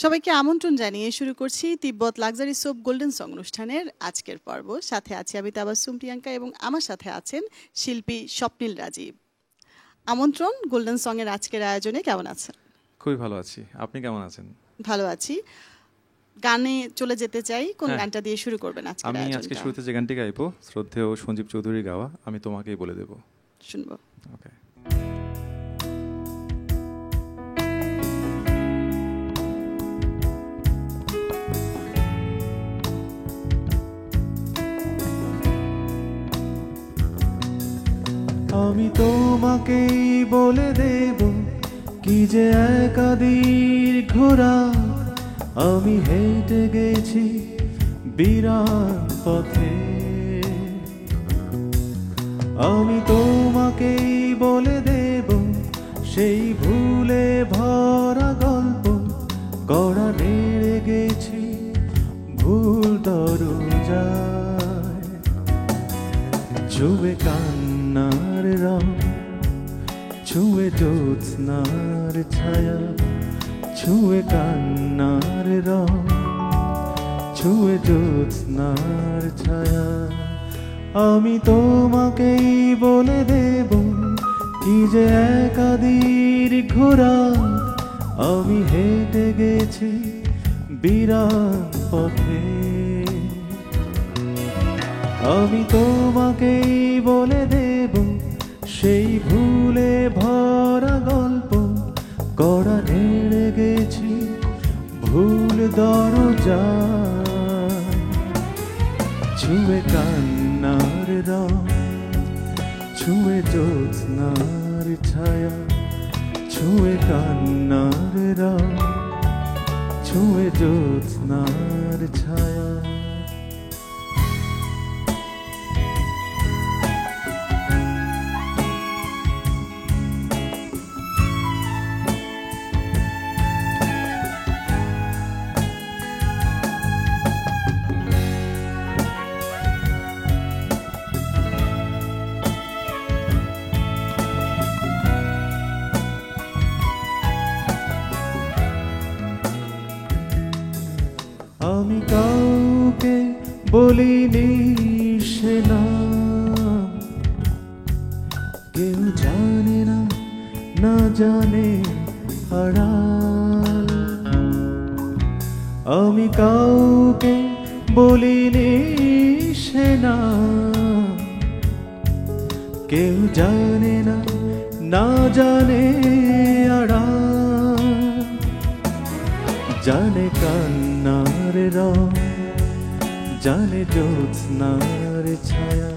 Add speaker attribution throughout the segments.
Speaker 1: সবাইকে আমন্ত্রণ জানিয়ে শুরু করছি তিব্বত লাক্সারি সোপ গোল্ডেন সং অনুষ্ঠানের আজকের পর্ব। সাথে আছি আমি তাবাসসুম প্রিয়াঙ্কা এবং আমার সাথে আছেন শিল্পী স্বপ্নিল রাজীব। আমন্ত্রণ গোল্ডেন সং এর আজকের আয়োজনে। কেমন আছেন?
Speaker 2: খুবই ভালো আছি, আপনি কেমন আছেন?
Speaker 1: ভালো আছি। গানে চলে যেতে চাই, কোন গানটা দিয়ে শুরু করবেন আজকের আয়োজনটা?
Speaker 2: আমি আজকে শুরুতে যে গানটি গাইবো শ্রদ্ধেয় সঞ্জীব চৌধুরী গাওয়া, আমি তোমাকেই বলে দেব।
Speaker 1: শুনবো।
Speaker 2: ওকে। আমি তোমাকেই বলে দেব কি যে একাদির ঘোরা, আমি হেঁটে গেছি বিরাট পথে। আমি তোমাকেই বলে দেব সেই ভুলে ভরা গল্প, কড়া নেড়ে গেছি ভুল দরজায়। ছুঁয়ে কান্নার রং, ছুঁয়ে জ্যোৎস্নার ছায়া, ছুঁয়ে কান্নার রং, ছুঁয়ে জ্যোৎস্নার ছায়া। আমি তোমাকেই বলে দেব কি যে একাদির ঘোরা, আমি হেঁটে গেছি বিরাট পথে। আমি তোমাকেই বলে দেব সেই ভুলে ভরা গল্প, কড়া নেড়ে গেছি ভুল দরজা। ছুঁয়ে কান্নার রং, ছুঁয়ে জ্যোৎস্নার ছায়া, ছুঁয়ে কান্নার রং, ছুঁয়ে জ্যোৎস্নার ছায়া। আমি কাউকে বলিনি সে নাম, কেউ জানে না, না জানে আড়াল। আমি কাউকে বলিনি সে নাম, কেউ জানে না, না জানে আড়াল। জানে কান্নার রং, জানে জ্যোৎস্নার ছায়া,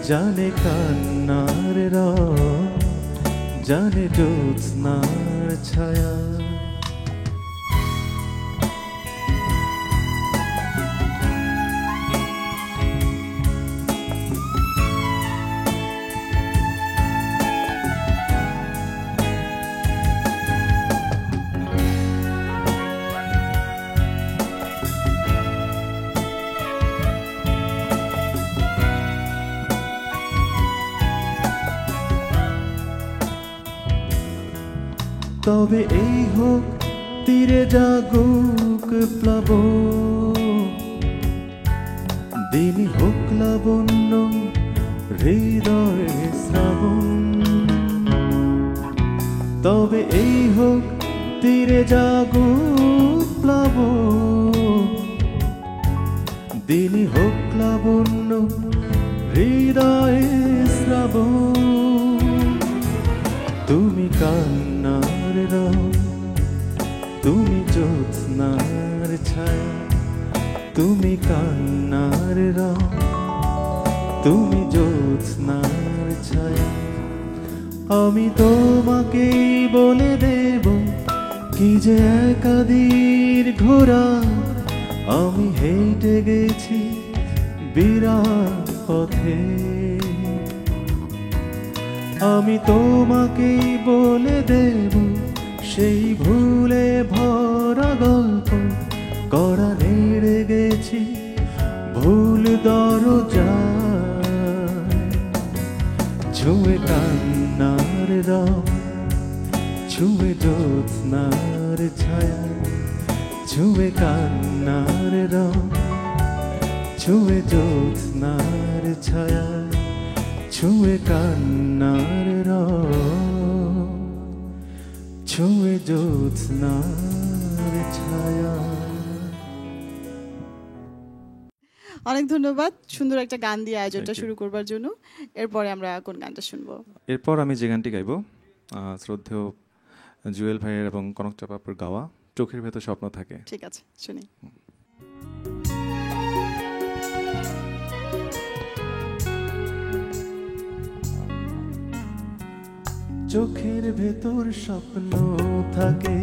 Speaker 2: জানে কান্নার রং, জানে জ্যোৎস্নার ছায়া। তবে এই হোক তীরে জাগুক প্লাবন, দিনই হোক লাবণ্য হৃদয়ে শ্রাবণ। তবে এই হোক তীরে জাগুক প্লাবন, দিনই হোক লাবণ্য হৃদয়ে শ্রাবণ। তুমি কান্নার রং, তুমি জ্যোৎস্নার ছায়া, তুমি কান্নার রং, তুমি জ্যোৎস্নার ছায়া। আমি তোমাকেই বলে দেব কি যে একাদির ঘোরা, আমি হেঁটে গেছি বিরাট পথে। আমি তোমাকেই বলে দেব সেই ভুলে ভরা গল্প, কড়া নেড়ে গেছি ভুল দরজায়। ছুঁয়ে কান্নার রং, ছুঁয়ে জ্যোৎস্নার ছায়া, ছুঁয়ে কান্নার রং, ছুঁয়ে জ্যোৎস্নার ছায়া, ছুঁয়ে কান্নার রং, ছুঁয়ে জ্যোৎস্নার ছায়া।
Speaker 1: অনেক ধন্যবাদ সুন্দর একটা গান দিয়ে আয়োজনটা
Speaker 2: Thank you.
Speaker 1: শুরু করবার জন্য। এরপরে আমরা কোন গানটা শুনবো?
Speaker 2: এরপর আমি যে গানটি গাইব শ্রদ্ধেয় জুয়েল ভাইয়ের এবং কনক চাপাপুর গাওয়া চোখের ভেতর স্বপ্ন থাকে।
Speaker 1: ঠিক আছে, শুনি।
Speaker 2: চোখের ভেতর স্বপ্ন থাকে,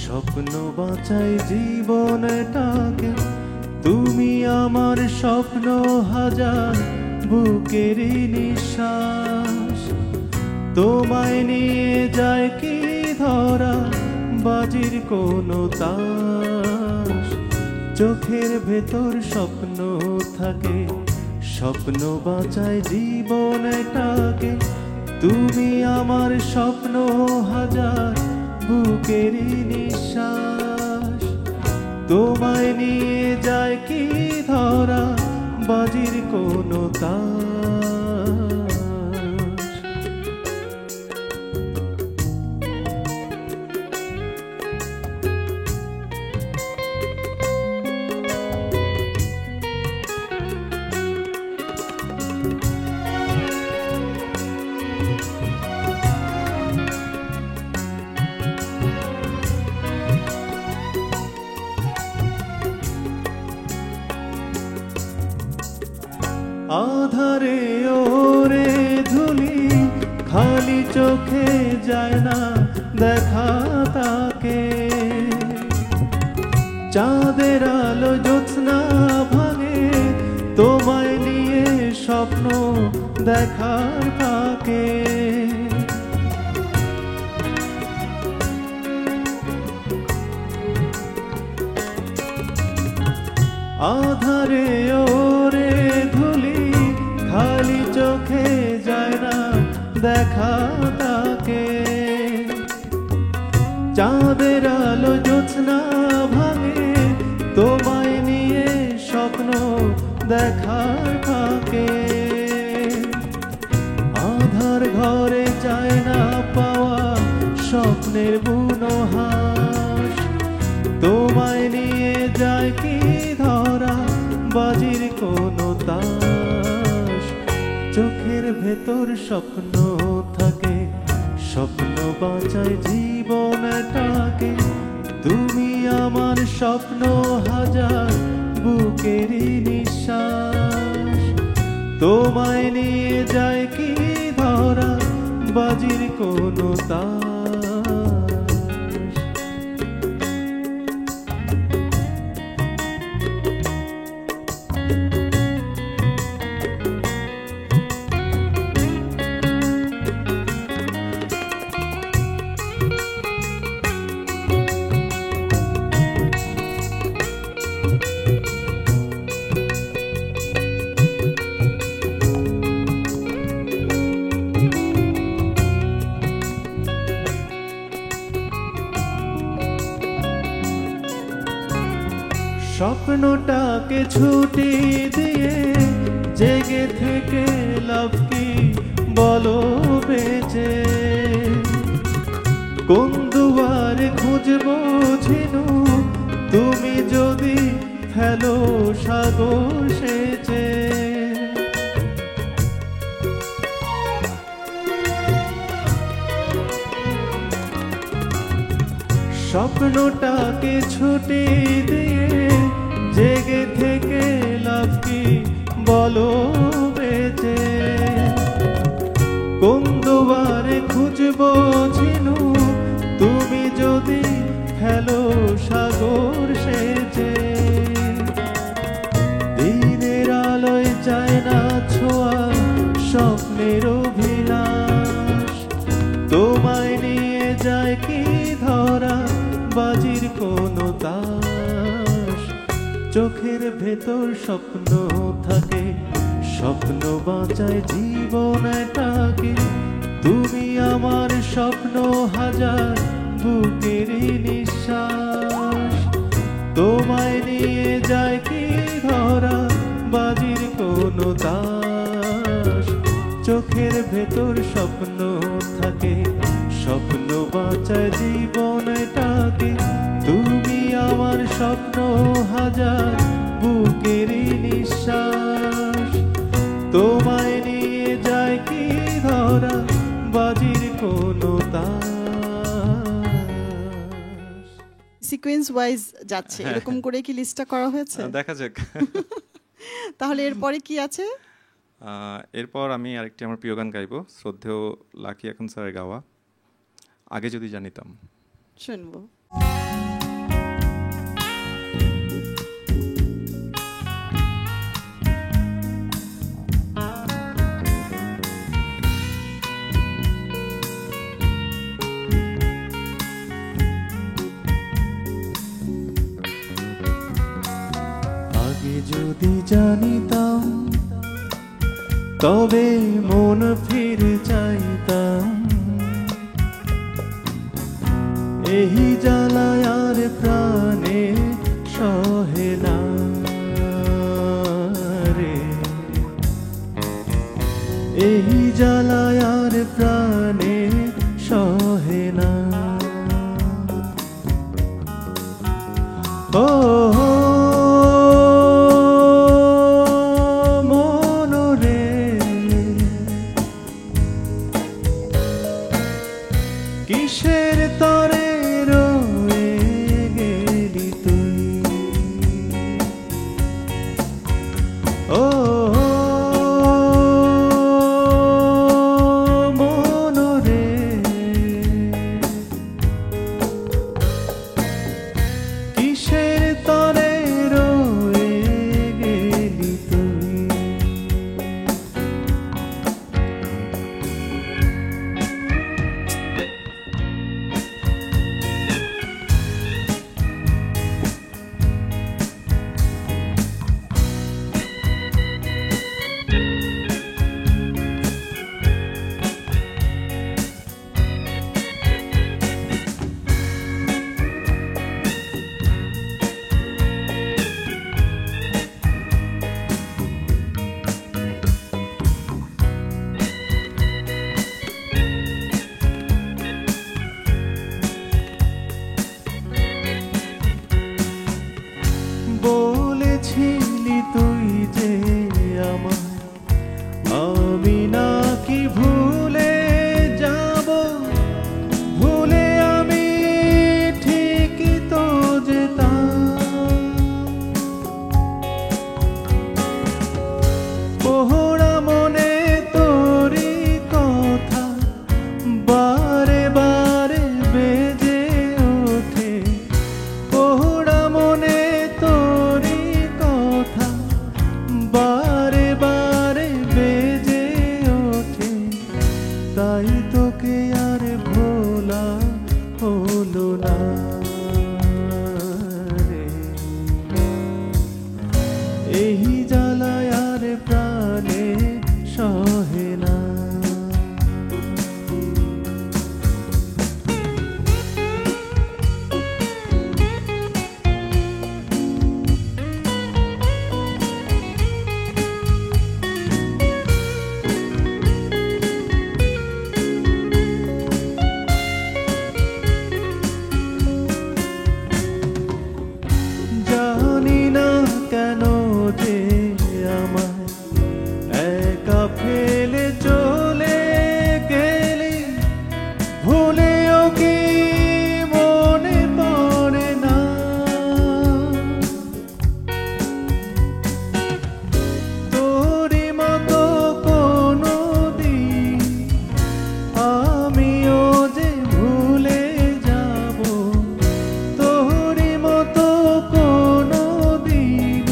Speaker 2: স্বপ্ন বাঁচায় জীবনটাকে, তুমি আমার স্বপ্ন হাজার, বুকের নিঃশ্বাস, তোমায় নিয়ে যায় কি ধরা, বাজির কোনো তাস। চোখের ভেতর স্বপ্ন থাকে, স্বপ্ন বাঁচায় জীবনটাকে, তুমি আমার স্বপ্ন হাজার, বুকের নিঃশ্বাস, তোমায় নিয়ে যায় কি ধরা, বাজির কোনো তাস। আধারে ওরে ধুলি, খালি চোখে যায় না দেখা তাকে, চাঁদের আলো জ্যোৎস্না ভাঙে, তোমায় নিয়ে স্বপ্ন দেখার ফাঁকে। আধারে ওরে ধুলি, খালি চোখে যায় না দেখা তাকে, চাঁদের আলো জ্যোৎস্না ভাঙে, তোমায় নিয়ে স্বপ্ন দেখার ফাঁকে। আধার ঘরে যায় না পাওয়া স্বপ্নের বুনোহাস, তোমায় নিয়ে যায় কি ধরা, বাজির কোনো তাস। চোখের ভেতর স্বপ্ন থাকে, স্বপ্ন বাঁচায় জীবনটাকে, তুমি আমার স্বপ্ন হাজার, বুকের নিঃশ্বাস, তোমায় নিয়ে যায় কি ধরা, বাজির কোনো তাস। স্বপ্নটাকে ছুটি দিয়ে জেগে থেকে লাভ কি বলো বেঁচে, কোন দুয়ারে খুঁজবো ঝিনু, তুমি যদি ফেলো সাগর সেচে। স্বপ্নটাকে ছুটি দিয়ে জেগে থেকে লাভ কি বলো বেঁচে, কোন দুয়ারে খুঁজবো ঝিনু, তুমি যদি ফেলো সাগর সেচে। দিনের আলোয় চায় না ছোঁয়া স্বপ্নের অভিলাষ, তোমায় নিয়ে যায় কি ধরা, বাজির কোনো তাস। চোখের ভেতর স্বপ্ন থাকে, স্বপ্ন বাঁচায় জীবনটাকে, তুমি আমার স্বপ্ন হাজার, বুকের নিঃশ্বাস,
Speaker 3: চোখের ভেতর স্বপ্ন থাকে, স্বপ্ন বাঁচায় জীবনটাকে। তুমি আমার স্বপ্ন হাজার, বুকের নিঃশ্বাস। তোমায় নিয়ে যায় কি ধরা, বাজির কোনো তাস।
Speaker 1: সিকোয়েন্স ওয়াইজ যাচ্ছে, এরকম করে কি লিস্টটা করা হয়েছে?
Speaker 2: দেখা যাক।
Speaker 1: তাহলে এরপরে কি আছে?
Speaker 2: এরপর আমি আরেকটি আমার প্রিয় গান গাইবো, শ্রদ্ধেয় লাকি এখন স্যারের গাওয়া, আগে যদি জানিতাম।
Speaker 1: শুনবো।
Speaker 3: আগে যদি জানিতাম, তবে মন ফিরে চাইতাম। এই জ্বালায় আর প্রাণে সহে না রে, এই জ্বালায় আর প্রাণে সহে না। ও কিসের তরে রয়ে গেলি তুই, ও মনরে। কিসের তরে রয়ে গেলি তুই। বলেছিলি তুই যে আমায় আমি নাকি ভুলে যাব, ভুলে আমি ঠিকই তো যেতাম। পোহরা মনে তোরই কথা বারে বারে বেজে ওঠে, পোহরা মনে তোরই কথা বারে বারে বেজে ওঠে। তাই তোকে আর ভোলা হলো না রে, এই জ্বালায় আর প্রাণে সহে না। জানি না কেন যে আমায় একা ফেলে চলে গেলি, ভুলেও কি মনে পড়ে না। তোরই মতো কোনো দিন আমিও যে ভুলে যাব, তোরই মতো কোনো দিন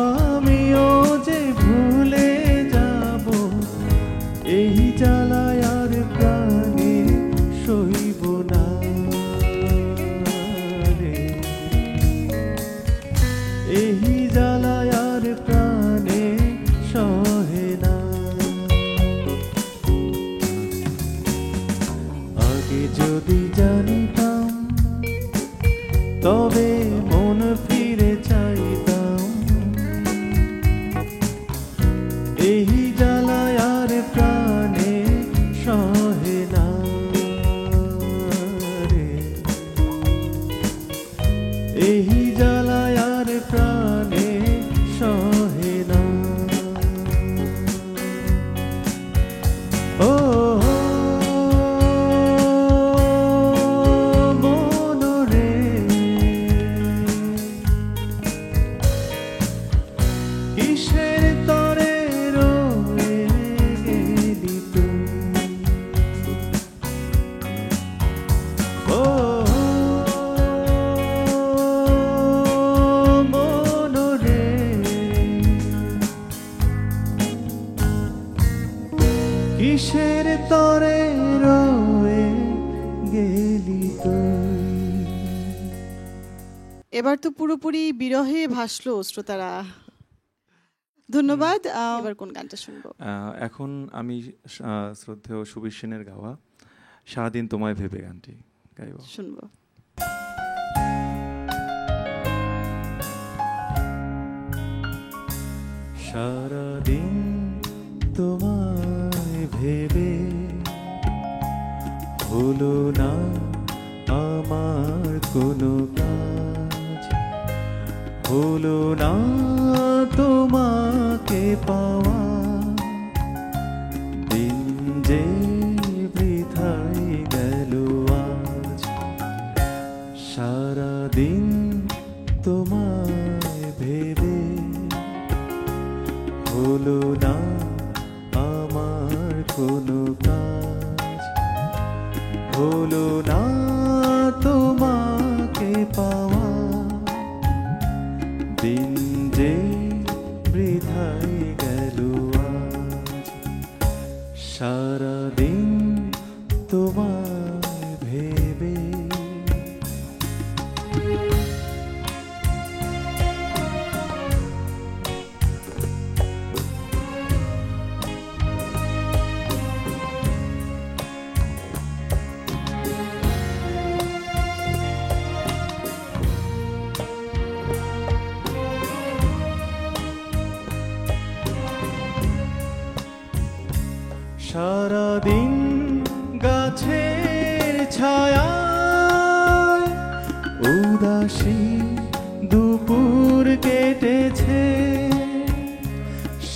Speaker 3: আমিও যে ভুলে যাব। এই জ্বালায় আর প্রাণে সইব না রে, এই জ্বালায় আর প্রাণে সহে না। আগে যদি জানিতাম, তবে মন ফিরে চাইতাম। এই জ্বালায় আর কিসের তরে রয়ে গেলি তুই ও মনরে কিসের তরে রয়ে গেলি তুই
Speaker 1: এবার তো পুরোপুরি বিরহে ভাসলো শ্রোতারা। ধন্যবাদ। এবার কোন গানটা শুনবো?
Speaker 2: এখন আমি শ্রদ্ধেয় সুবীর সেনের গাওয়া সারাদিন তোমায় ভেবে গানটি গাইব।
Speaker 1: শুনবো।
Speaker 3: সারাদিন তোমায় ভেবে হলো না আমার কোনো কাজ, হলো না তোমাকে পাওয়া, দিন যে বৃথাই গেল আজ। সারাদিন তোমায় ভেবে হলো না আমার কোনো কাজ, হলো না তোমাকে পাওয়া, দিন যে বৃথাই গেল আজ। সারাদিন তোমায় ভেবে সারাদিন গাছের ছায়ায় উদাসী দুপুর কেটেছে,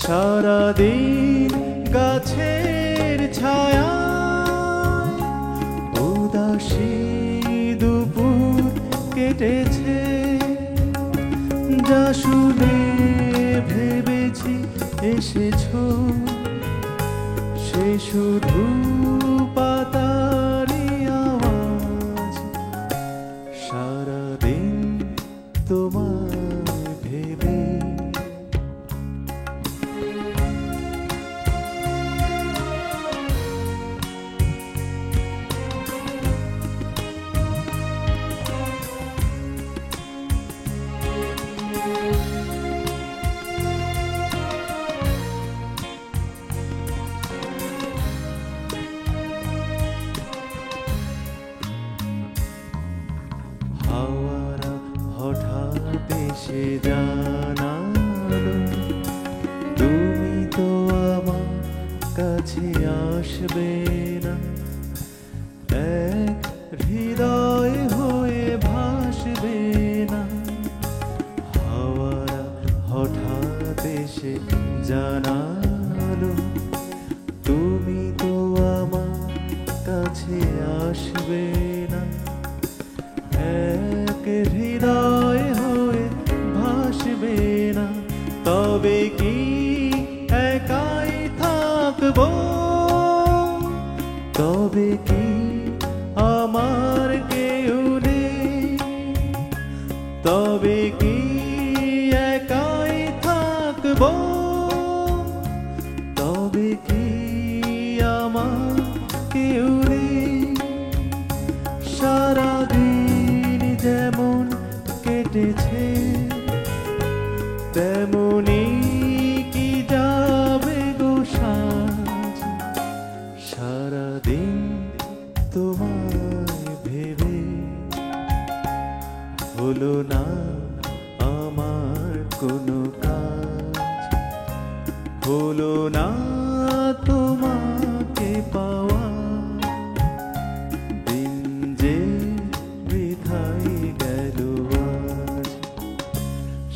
Speaker 3: সারাদিন গাছের ছায়ায় উদাসী দুপুর কেটেছে। যা শুনে ভেবেছি এসেছো সে শুধু পাতারি আওয়াজ। সারাদিন তোমায় ভেবে হাওয়ারা হঠাৎ এসে জানালো তুমি তো আমার কাছে আসবে না, এক হৃদয় হয়ে ভাসবে না। হাওয়ারা হঠাৎ এসে জানালো তুমি তো আমার কাছে আসবে না, এক হৃদয় হয়ে ভাসবে না। তবে কি একাই থাকবো, তবে কি আমার কেউ নেই, তবে কি একাই থাকবো, তবে কি আমার কেউ নেই। সারাদিন যেমন কেটেছে তেমনি কি যাবে গো সাজ। সারাদিন তোমায় ভেবে হলো না আমার কোনো কাজ, হলো না তোমাকে পাওয়া, দিন যে বৃথাই গেল আজ।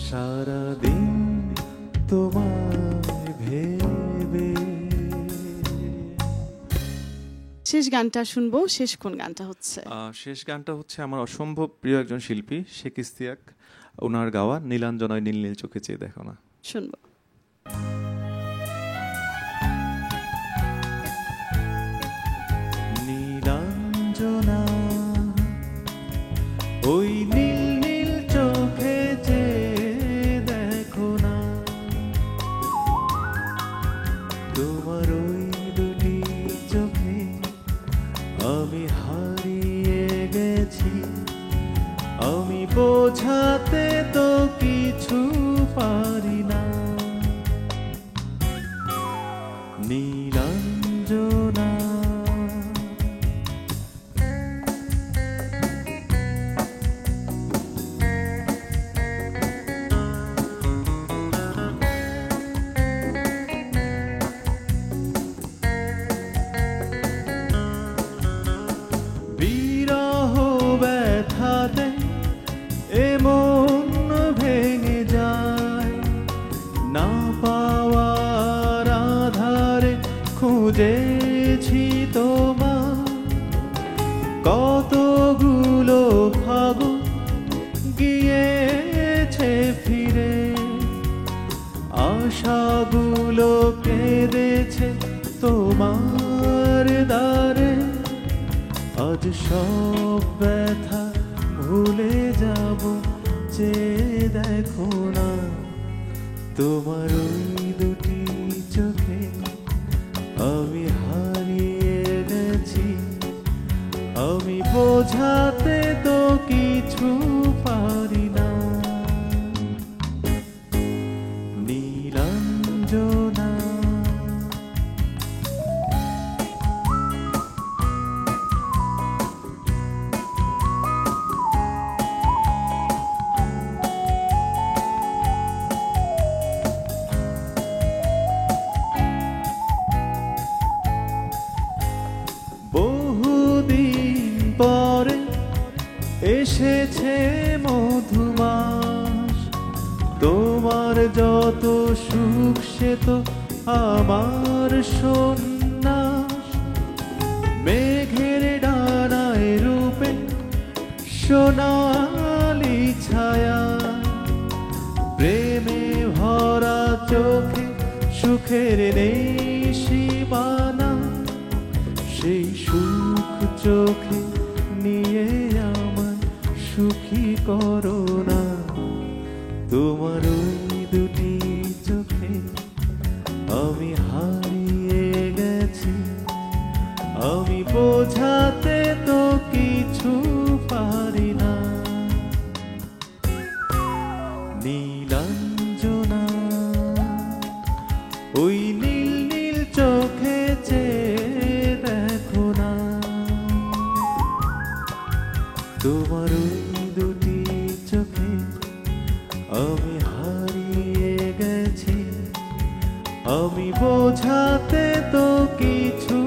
Speaker 3: সারাদিন তোমায় ভেবে
Speaker 1: শেষ গানটা শুনবো। শেষ কোন গানটা হচ্ছে?
Speaker 2: শেষ গানটা হচ্ছে আমার অসম্ভব প্রিয় একজন শিল্পী শেখ ইস্তিয়াক, ওনার গাওয়া নীলাঞ্জনায় নীল নীল চোখে চেয়ে দেখো না।
Speaker 1: শুনবো।
Speaker 3: তোমার ওই দুটি চোখে আমি হারিয়ে গেছি, আমি বোঝাতে তো কিছু পারি না। নীলাঞ্জনা বিরহ ব্যথাতে এমন ভেঙে যায়, না পাওয়ার আধারে খুঁজেছি তোমার, কতগুলো ফাগুন গিয়েছে ফিরে, আশাগুলো কেঁদেছে তোমার দ্বারে। আজ সব ব্যথা ভুলে যাব, চেয়ে দেখো না তোমার ওই দুটি চোখে আমি হারিয়ে গেছি, আমি বোঝাতে তো কিছু পারি না। নীলাঞ্জনা বহুদিন পরে এসেছে মধুমাস, তোমার যত সুখ সে তো আমার সন্ন্যাস। মেঘের ডানায় রূপে সোনালি ছায়া, প্রেমে ভরা চোখে সুখের নেই সীমানা। সেই সুখ চোখে নিয়ে আমার সুখী করো না, তোমার ওই দুটি চোখে আমি হারিয়ে গেছি, আমি বোঝাতে তো কিছু পারি না। নীলাঞ্জনা ওই নীল নীল চোখে চেয়ে দেখো না, তোমার ওই দুটি চোখে আমি হারিয়ে গেছি, আমি বোঝাতে তো কিছু